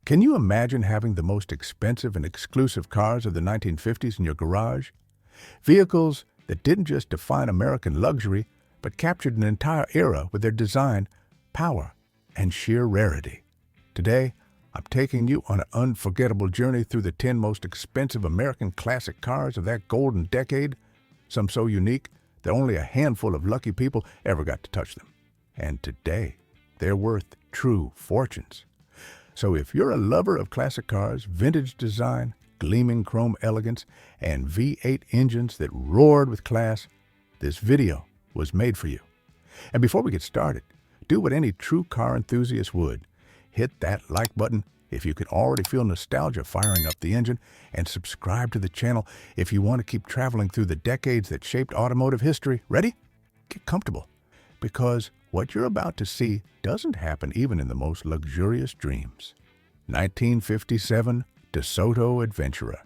Can you imagine having the most expensive and exclusive cars of the 1950s in your garage? Vehicles that didn't just define American luxury, but captured an entire era with their design, power, and sheer rarity. Today, I'm taking you on an unforgettable journey through the 10 most expensive American classic cars of that golden decade, some so unique that only a handful of lucky people ever got to touch them. And today, they're worth true fortunes. So if you're a lover of classic cars, vintage design, gleaming chrome elegance, and V8 engines that roared with class, this video was made for you. And before we get started, do what any true car enthusiast would. Hit that like button if you can already feel nostalgia firing up the engine, and subscribe to the channel if you want to keep traveling through the decades that shaped automotive history. Ready? Get comfortable, because what you're about to see doesn't happen even in the most luxurious dreams. 1957 Desoto Adventurer.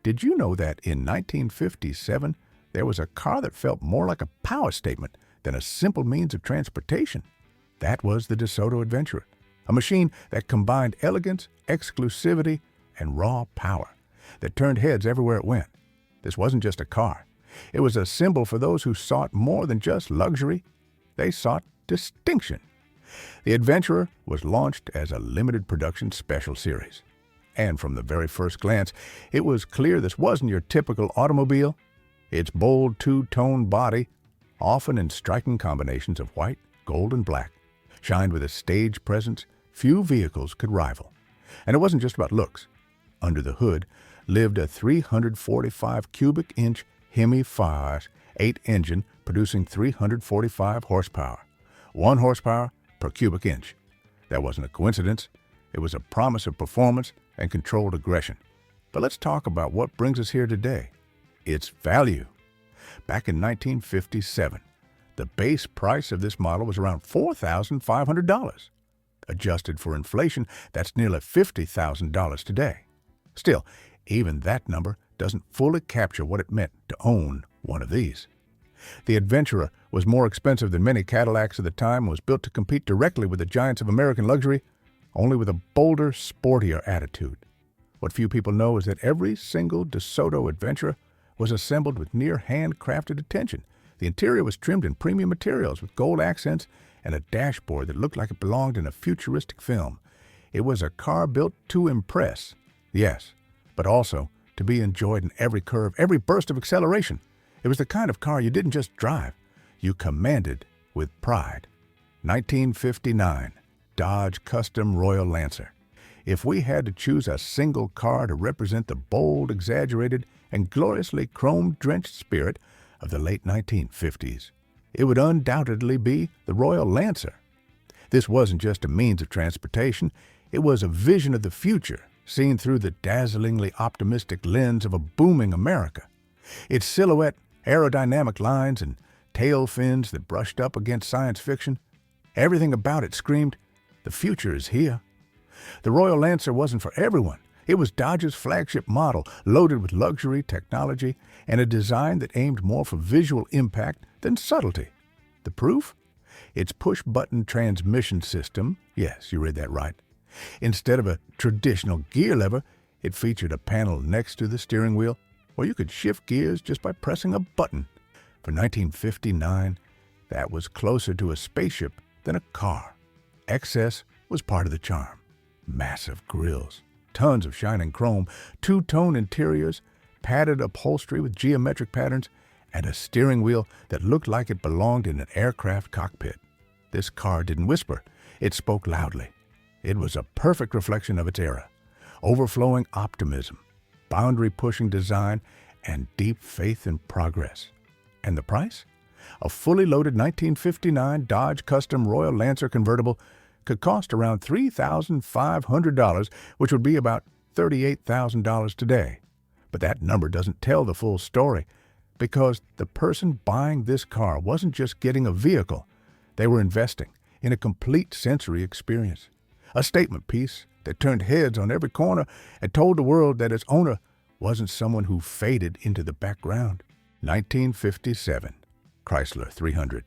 Did you know that in 1957 there was a car that felt more like a power statement than a simple means of transportation? That was the Desoto Adventurer, a machine that combined elegance, exclusivity, and raw power that turned heads everywhere it went. This wasn't just a car. It was a symbol for those who sought more than just luxury. They sought distinction. The Adventurer was launched as a limited production special series. And from the very first glance, it was clear this wasn't your typical automobile. Its bold two-tone body, often in striking combinations of white, gold, and black, shined with a stage presence few vehicles could rival. And it wasn't just about looks. Under the hood lived a 345 cubic inch Hemi 8 engine producing 345 horsepower, 1 horsepower per cubic inch. That wasn't a coincidence. It was a promise of performance and controlled aggression. But let's talk about what brings us here today. Its value. Back in 1957, the base price of this model was around $4,500. Adjusted for inflation, that's nearly $50,000 today. Still, even that number doesn't fully capture what it meant to own one of these. The Adventurer was more expensive than many Cadillacs of the time and was built to compete directly with the giants of American luxury, only with a bolder, sportier attitude. What few people know is that every single Desoto Adventurer was assembled with near handcrafted attention. The interior was trimmed in premium materials with gold accents and a dashboard that looked like it belonged in a futuristic film. It was a car built to impress, yes, but also to be enjoyed in every curve, every burst of acceleration. It was the kind of car you didn't just drive, you commanded with pride. 1959 Dodge Custom Royal Lancer. If we had to choose a single car to represent the bold, exaggerated, and gloriously chrome-drenched spirit of the late 1950s, it would undoubtedly be the Royal Lancer. This wasn't just a means of transportation, it was a vision of the future, seen through the dazzlingly optimistic lens of a booming America. Its silhouette, aerodynamic lines, and tail fins that brushed up against science fiction, everything about it screamed, the future is here. The Royal Lancer wasn't for everyone. It was Dodge's flagship model, loaded with luxury, technology, and a design that aimed more for visual impact than subtlety. The proof? Its push-button transmission system, yes, you read that right. Instead of a traditional gear lever, it featured a panel next to the steering wheel where you could shift gears just by pressing a button. For 1959, that was closer to a spaceship than a car. Excess was part of the charm. Massive grills, tons of shining chrome, two-tone interiors, padded upholstery with geometric patterns, and a steering wheel that looked like it belonged in an aircraft cockpit. This car didn't whisper, it spoke loudly. It was a perfect reflection of its era, overflowing optimism, boundary-pushing design, and deep faith in progress. And the price? A fully loaded 1959 Dodge Custom Royal Lancer convertible could cost around $3,500, which would be about $38,000 today. But that number doesn't tell the full story, because the person buying this car wasn't just getting a vehicle. They were investing in a complete sensory experience, a statement piece that turned heads on every corner and told the world that its owner wasn't someone who faded into the background. 1957 Chrysler 300.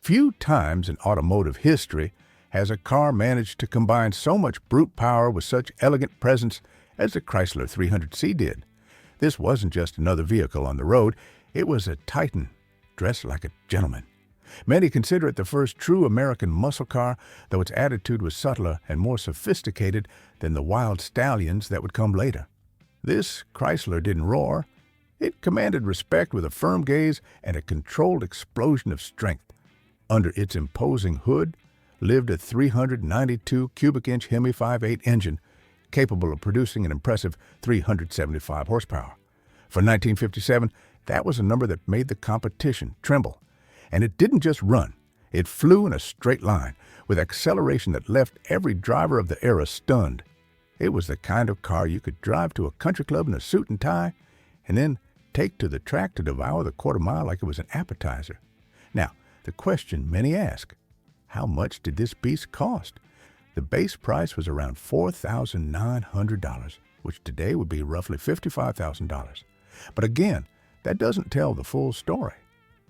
Few times in automotive history Has a car managed to combine so much brute power with such elegant presence as the Chrysler 300C did? This wasn't just another vehicle on the road. It was a titan, dressed like a gentleman. Many consider it the first true American muscle car, though its attitude was subtler and more sophisticated than the wild stallions that would come later. This Chrysler didn't roar. It commanded respect with a firm gaze and a controlled explosion of strength. Under its imposing hood lived a 392 cubic inch Hemi 5.8 engine, capable of producing an impressive 375 horsepower. For 1957, that was a number that made the competition tremble. And it didn't just run. It flew in a straight line, with acceleration that left every driver of the era stunned. It was the kind of car you could drive to a country club in a suit and tie, and then take to the track to devour the quarter mile like it was an appetizer. Now, the question many ask, how much did this beast cost? The base price was around $4,900, which today would be roughly $55,000. But again, that doesn't tell the full story.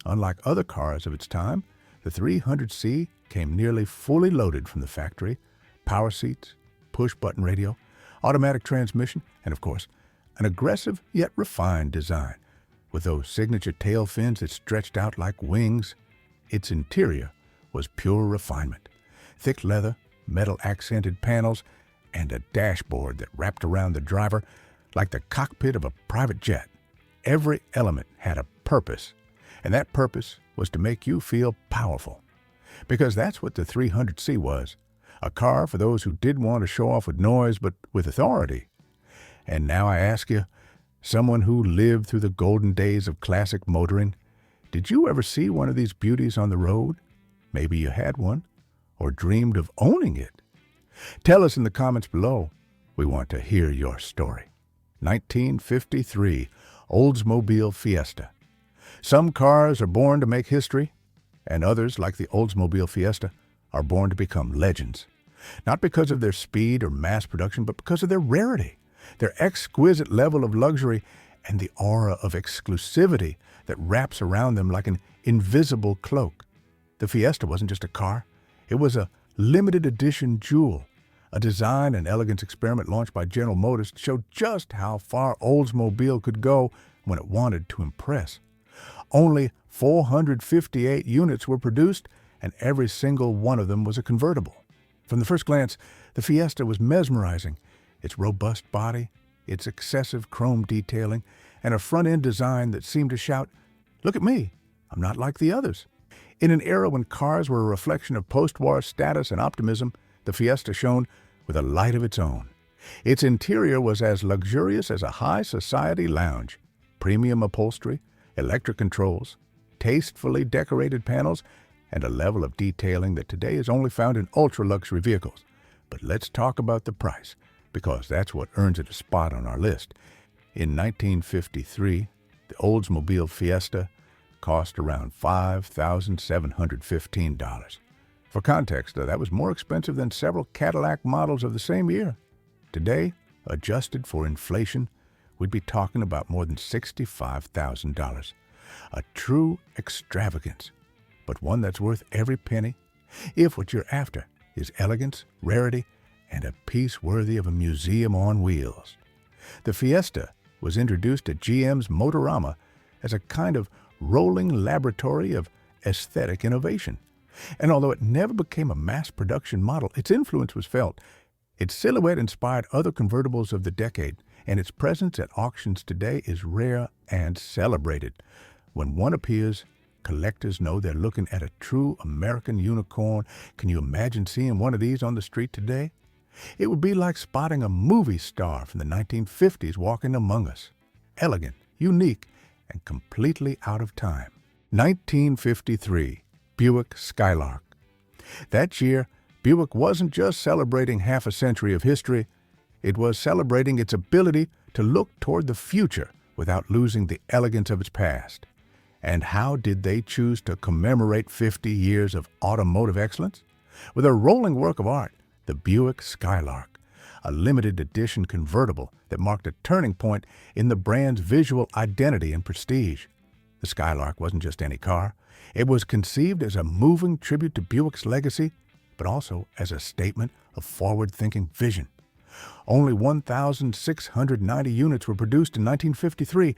Unlike other cars of its time, the 300C came nearly fully loaded from the factory: power seats, push-button radio, automatic transmission, and of course, an aggressive yet refined design. With those signature tail fins that stretched out like wings, its interior was pure refinement. Thick leather, metal-accented panels, and a dashboard that wrapped around the driver like the cockpit of a private jet. Every element had a purpose, and that purpose was to make you feel powerful. Because that's what the 300C was, a car for those who didn't want to show off with noise but with authority. And now I ask you, someone who lived through the golden days of classic motoring, did you ever see one of these beauties on the road? Maybe you had one, or dreamed of owning it. Tell us in the comments below. We want to hear your story. 1953 Oldsmobile Fiesta. Some cars are born to make history, and others, like the Oldsmobile Fiesta, are born to become legends. Not because of their speed or mass production, but because of their rarity, their exquisite level of luxury, and the aura of exclusivity that wraps around them like an invisible cloak. The Fiesta wasn't just a car. It was a limited edition jewel, a design and elegance experiment launched by General Motors to show just how far Oldsmobile could go when it wanted to impress. Only 458 units were produced, and every single one of them was a convertible. From the first glance, the Fiesta was mesmerizing. Its robust body, its excessive chrome detailing, and a front-end design that seemed to shout, "Look at me, I'm not like the others." In an era when cars were a reflection of post-war status and optimism, the Fiesta shone with a light of its own. Its interior was as luxurious as a high society lounge. Premium upholstery, electric controls, tastefully decorated panels, and a level of detailing that today is only found in ultra-luxury vehicles. But let's talk about the price, because that's what earns it a spot on our list. In 1953, the Oldsmobile Fiesta cost around $5,715. For context, that was more expensive than several Cadillac models of the same year. Today, adjusted for inflation, we'd be talking about more than $65,000. A true extravagance, but one that's worth every penny, if what you're after is elegance, rarity, and a piece worthy of a museum on wheels. The Fiesta was introduced at GM's Motorama as a kind of rolling laboratory of aesthetic innovation. And although it never became a mass production model, its influence was felt. Its silhouette inspired other convertibles of the decade, and its presence at auctions today is rare and celebrated. When one appears, collectors know they're looking at a true American unicorn. Can you imagine seeing one of these on the street today? It would be like spotting a movie star from the 1950s walking among us. Elegant, unique, and completely out of time. 1953, Buick Skylark. That year, Buick wasn't just celebrating half a century of history, it was celebrating its ability to look toward the future without losing the elegance of its past. And how did they choose to commemorate 50 years of automotive excellence? With a rolling work of art, the Buick Skylark, a limited edition convertible that marked a turning point in the brand's visual identity and prestige. The Skylark wasn't just any car. It was conceived as a moving tribute to Buick's legacy, but also as a statement of forward-thinking vision. Only 1,690 units were produced in 1953,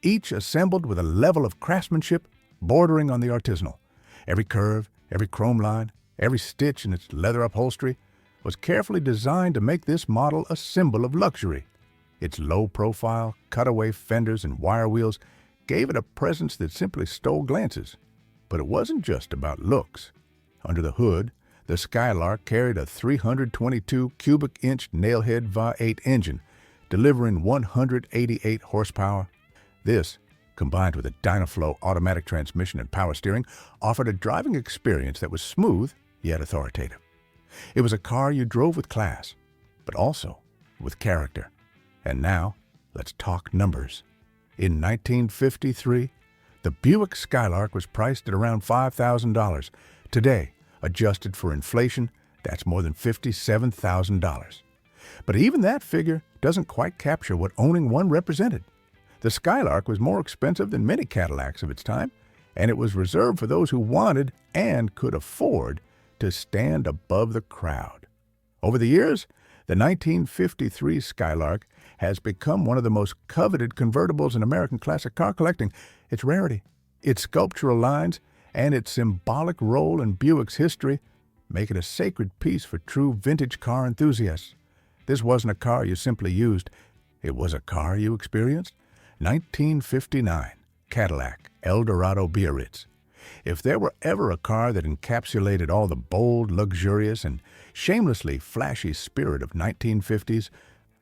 each assembled with a level of craftsmanship bordering on the artisanal. Every curve, every chrome line, every stitch in its leather upholstery was carefully designed to make this model a symbol of luxury. Its low profile, cutaway fenders and wire wheels gave it a presence that simply stole glances. But it wasn't just about looks. Under the hood, the Skylark carried a 322 cubic inch nailhead V8 engine, delivering 188 horsepower. This, combined with a Dynaflow automatic transmission and power steering, offered a driving experience that was smooth yet authoritative. It was a car you drove with class, but also with character. And now, let's talk numbers. In 1953, the Buick Skylark was priced at around $5,000. Today, adjusted for inflation, that's more than $57,000. But even that figure doesn't quite capture what owning one represented. The Skylark was more expensive than many Cadillacs of its time, and it was reserved for those who wanted and could afford to stand above the crowd. Over the years, the 1953 Skylark has become one of the most coveted convertibles in American classic car collecting. Its rarity, its sculptural lines, and its symbolic role in Buick's history make it a sacred piece for true vintage car enthusiasts. This wasn't a car you simply used. It was a car you experienced. 1959 Cadillac Eldorado Brougham. If there were ever a car that encapsulated all the bold, luxurious, and shamelessly flashy spirit of 1950s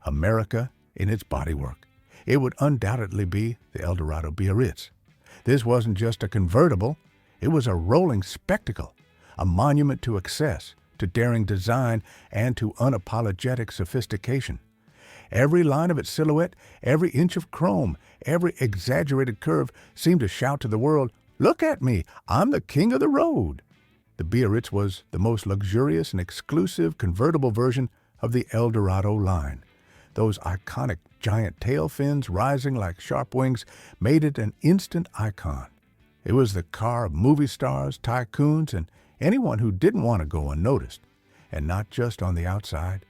America in its bodywork, it would undoubtedly be the Eldorado Brougham. This wasn't just a convertible, it was a rolling spectacle, a monument to excess, to daring design, and to unapologetic sophistication. Every line of its silhouette, every inch of chrome, every exaggerated curve seemed to shout to the world, "Look at me, I'm the king of the road." The Biarritz was the most luxurious and exclusive convertible version of the Eldorado line. Those iconic giant tail fins rising like sharp wings made it an instant icon. It was the car of movie stars, tycoons, and anyone who didn't want to go unnoticed. And not just on the outside.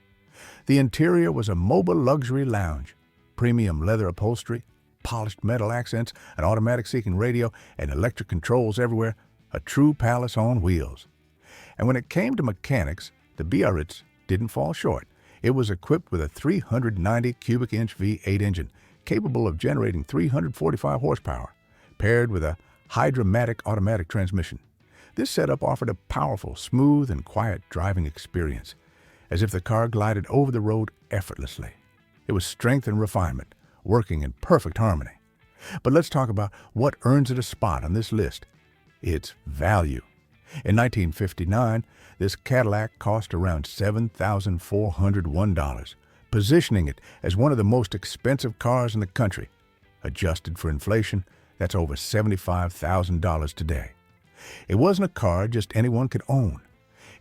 The interior was a mobile luxury lounge, premium leather upholstery, polished metal accents, an automatic seeking radio, and electric controls everywhere, a true palace on wheels. And when it came to mechanics, the Biarritz didn't fall short. It was equipped with a 390 cubic inch V8 engine, capable of generating 345 horsepower, paired with a Hydra-matic automatic transmission. This setup offered a powerful, smooth, and quiet driving experience, as if the car glided over the road effortlessly. It was strength and refinement, working in perfect harmony. But let's talk about what earns it a spot on this list: its value. In 1959, this Cadillac cost around $7,401, positioning it as one of the most expensive cars in the country. Adjusted for inflation, that's over $75,000 today. It wasn't a car just anyone could own.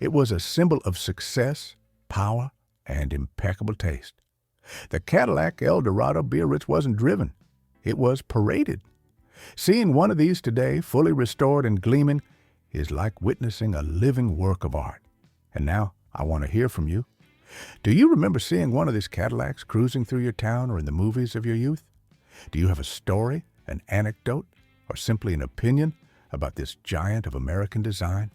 It was a symbol of success, power, and impeccable taste. The Cadillac Eldorado Brougham wasn't driven. It was paraded. Seeing one of these today, fully restored and gleaming, is like witnessing a living work of art. And now, I want to hear from you. Do you remember seeing one of these Cadillacs cruising through your town or in the movies of your youth? Do you have a story, an anecdote, or simply an opinion about this giant of American design?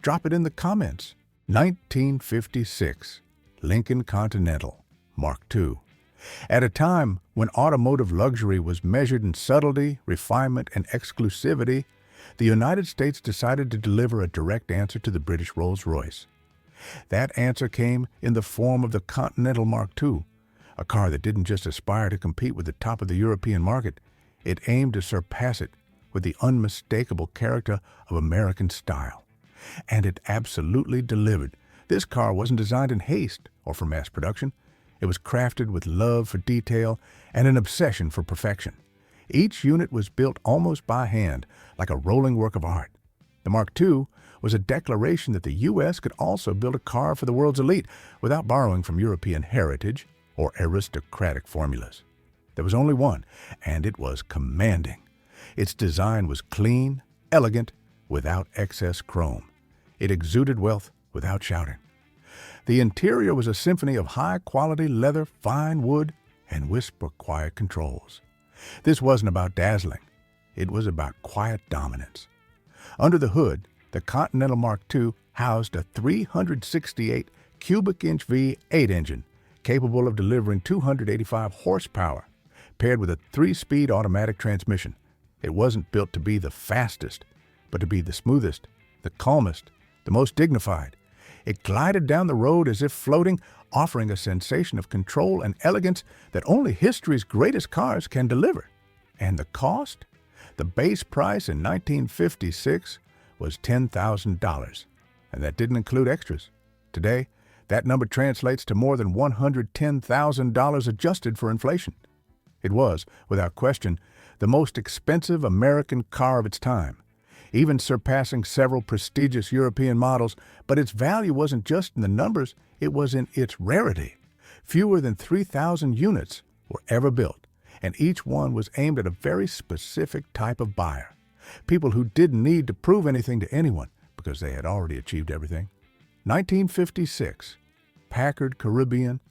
Drop it in the comments. 1956, Lincoln Continental, Mark II. At a time when automotive luxury was measured in subtlety, refinement, and exclusivity, the United States decided to deliver a direct answer to the British Rolls-Royce. That answer came in the form of the Continental Mark II, a car that didn't just aspire to compete with the top of the European market. It aimed to surpass it with the unmistakable character of American style. And it absolutely delivered. This car wasn't designed in haste or for mass production. It was crafted with love for detail and an obsession for perfection. Each unit was built almost by hand, like a rolling work of art. The Mark II was a declaration that the U.S. could also build a car for the world's elite without borrowing from European heritage or aristocratic formulas. There was only one, and it was commanding. Its design was clean, elegant, without excess chrome. It exuded wealth without shouting. The interior was a symphony of high-quality leather, fine wood, and whisper-quiet controls. This wasn't about dazzling. It was about quiet dominance. Under the hood, the Continental Mark II housed a 368 cubic inch V8 engine capable of delivering 285 horsepower, paired with a 3-speed automatic transmission. It wasn't built to be the fastest, but to be the smoothest, the calmest, the most dignified. It glided down the road as if floating, offering a sensation of control and elegance that only history's greatest cars can deliver. And the cost? The base price in 1956 was $10,000, and that didn't include extras. Today, that number translates to more than $110,000 adjusted for inflation. It was, without question, the most expensive American car of its time, even surpassing several prestigious European models, but its value wasn't just in the numbers, it was in its rarity. Fewer than 3,000 units were ever built, and each one was aimed at a very specific type of buyer. People who didn't need to prove anything to anyone because they had already achieved everything. 1956, Packard Caribbean.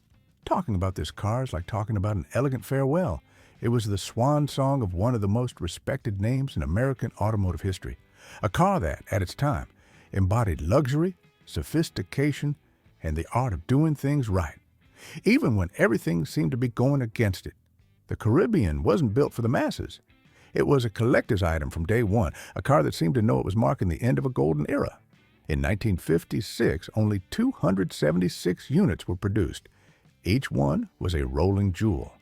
Talking about this car is like talking about an elegant farewell. It was the swan song of one of the most respected names in American automotive history. A car that, at its time, embodied luxury, sophistication, and the art of doing things right, even when everything seemed to be going against it. The Caribbean wasn't built for the masses. It was a collector's item from day one, a car that seemed to know it was marking the end of a golden era. In 1956, only 276 units were produced. Each one was a rolling jewel,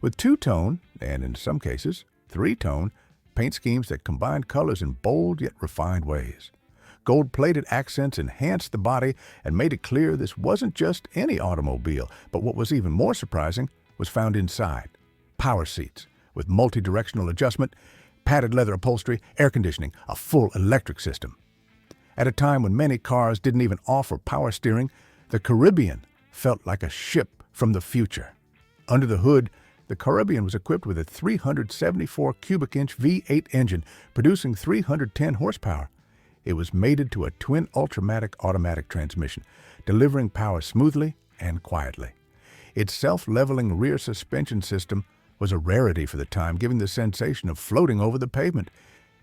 with two-tone, and in some cases, three-tone, paint schemes that combined colors in bold yet refined ways. Gold-plated accents enhanced the body and made it clear this wasn't just any automobile, but what was even more surprising was found inside. Power seats with multi-directional adjustment, padded leather upholstery, air conditioning, a full electric system. At a time when many cars didn't even offer power steering, the Caribbean felt like a ship from the future. Under the hood, the Caribbean was equipped with a 374 cubic inch V8 engine, producing 310 horsepower. It was mated to a twin Ultramatic automatic transmission, delivering power smoothly and quietly. Its self-leveling rear suspension system was a rarity for the time, giving the sensation of floating over the pavement.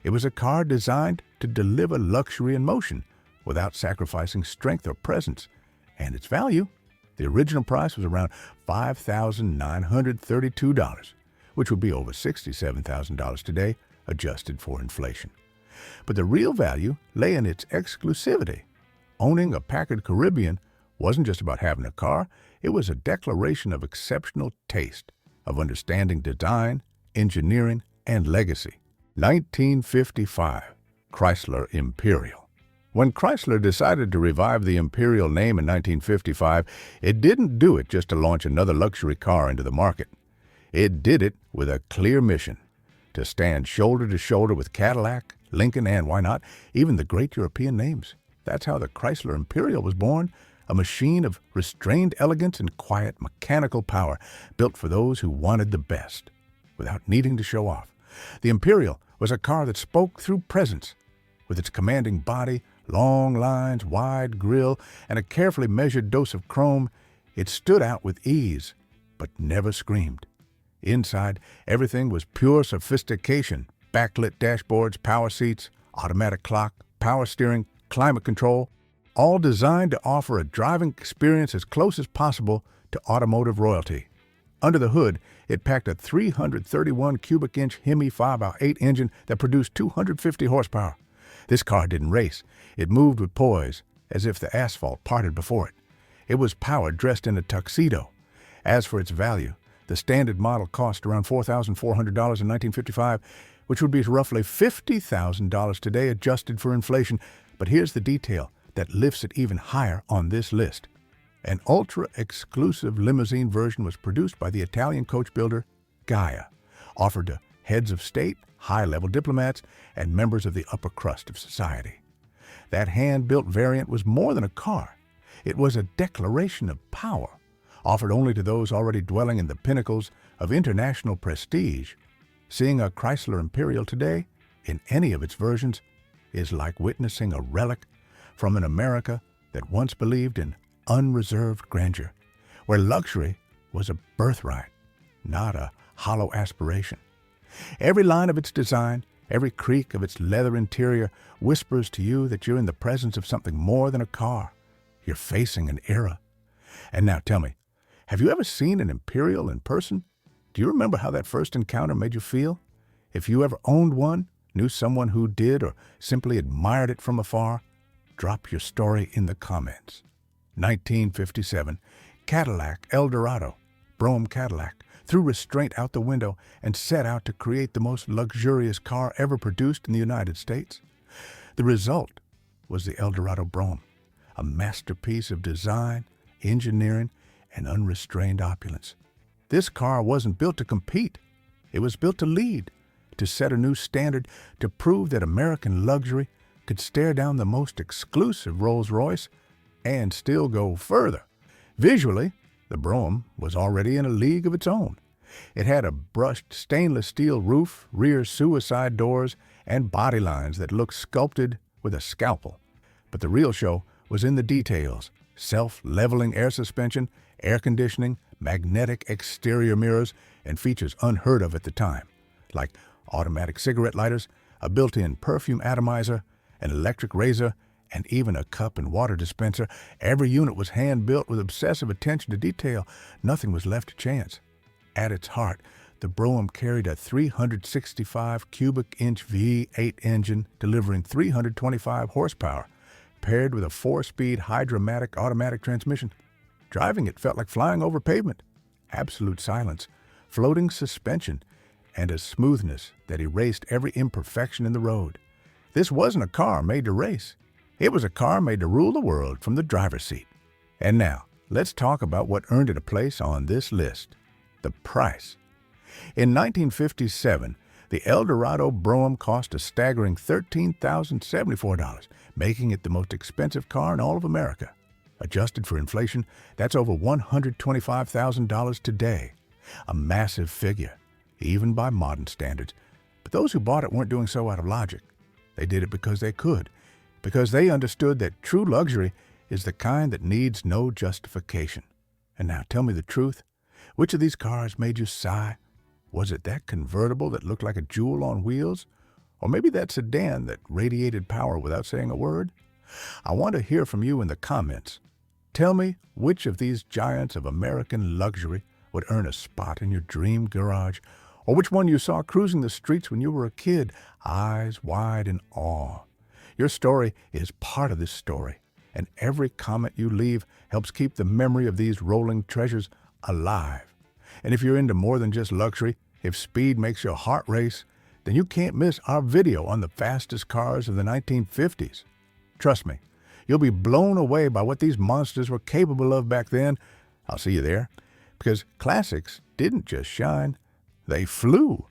It was a car designed to deliver luxury and motion without sacrificing strength or presence. And its value? The original price was around $5,932, which would be over $67,000 today, adjusted for inflation. But the real value lay in its exclusivity. Owning a Packard Caribbean wasn't just about having a car, it was a declaration of exceptional taste, of understanding design, engineering, and legacy. 1955, Chrysler Imperial. When Chrysler decided to revive the Imperial name in 1955, it didn't do it just to launch another luxury car into the market. It did it with a clear mission: to stand shoulder to shoulder with Cadillac, Lincoln, and, why not, even the great European names. That's how the Chrysler Imperial was born, a machine of restrained elegance and quiet mechanical power, built for those who wanted the best, without needing to show off. The Imperial was a car that spoke through presence. With its commanding body, long lines, wide grille, and a carefully measured dose of chrome, it stood out with ease, but never screamed. Inside, everything was pure sophistication: backlit dashboards, power seats, automatic clock, power steering, climate control, all designed to offer a driving experience as close as possible to automotive royalty. Under the hood, it packed a 331 cubic inch Hemi 5x8 engine that produced 250 horsepower. This car didn't race. It moved with poise, as if the asphalt parted before it. It was power dressed in a tuxedo. As for its value, the standard model cost around $4,400 in 1955, which would be roughly $50,000 today adjusted for inflation. But here's the detail that lifts it even higher on this list. An ultra-exclusive limousine version was produced by the Italian coach builder Gaia, offered to heads of state, high-level diplomats, and members of the upper crust of society. That hand-built variant was more than a car. It was a declaration of power, offered only to those already dwelling in the pinnacles of international prestige. Seeing a Chrysler Imperial today, in any of its versions, is like witnessing a relic from an America that once believed in unreserved grandeur, where luxury was a birthright, not a hollow aspiration. Every line of its design, every creak of its leather interior whispers to you that you're in the presence of something more than a car. You're facing an era. And now tell me, have you ever seen an Imperial in person? Do you remember how that first encounter made you feel? If you ever owned one, knew someone who did, or simply admired it from afar, drop your story in the comments. 1957, Cadillac Eldorado Brougham Cadillac threw restraint out the window and set out to create the most luxurious car ever produced in the United States. The result was the Eldorado Brougham, a masterpiece of design, engineering, and unrestrained opulence. This car wasn't built to compete. It was built to lead, to set a new standard, to prove that American luxury could stare down the most exclusive Rolls-Royce and still go further. Visually, the Brougham was already in a league of its own. It had a brushed stainless steel roof, rear suicide doors, and body lines that looked sculpted with a scalpel. But the real show was in the details: self-leveling air suspension, air conditioning, magnetic exterior mirrors, and features unheard of at the time, like automatic cigarette lighters, a built-in perfume atomizer, an electric razor, and even a cup and water dispenser. Every unit was hand-built with obsessive attention to detail. Nothing was left to chance. At its heart, the Brougham carried a 365 cubic inch V8 engine delivering 325 horsepower, paired with a 4-speed hydromatic automatic transmission. Driving it felt like flying over pavement. Absolute silence, floating suspension, and a smoothness that erased every imperfection in the road. This wasn't a car made to race. It was a car made to rule the world from the driver's seat. And now, let's talk about what earned it a place on this list: the price. In 1957, the Eldorado Brougham cost a staggering $13,074, making it the most expensive car in all of America. Adjusted for inflation, that's over $125,000 today. A massive figure, even by modern standards. But those who bought it weren't doing so out of logic. They did it because they could, because they understood that true luxury is the kind that needs no justification. And now tell me the truth. Which of these cars made you sigh? Was it that convertible that looked like a jewel on wheels? Or maybe that sedan that radiated power without saying a word? I want to hear from you in the comments. Tell me which of these giants of American luxury would earn a spot in your dream garage, or which one you saw cruising the streets when you were a kid, eyes wide in awe. Your story is part of this story, and every comment you leave helps keep the memory of these rolling treasures alive. And if you're into more than just luxury, if speed makes your heart race, then you can't miss our video on the fastest cars of the 1950s. Trust me, you'll be blown away by what these monsters were capable of back then. I'll see you there, because classics didn't just shine, they flew.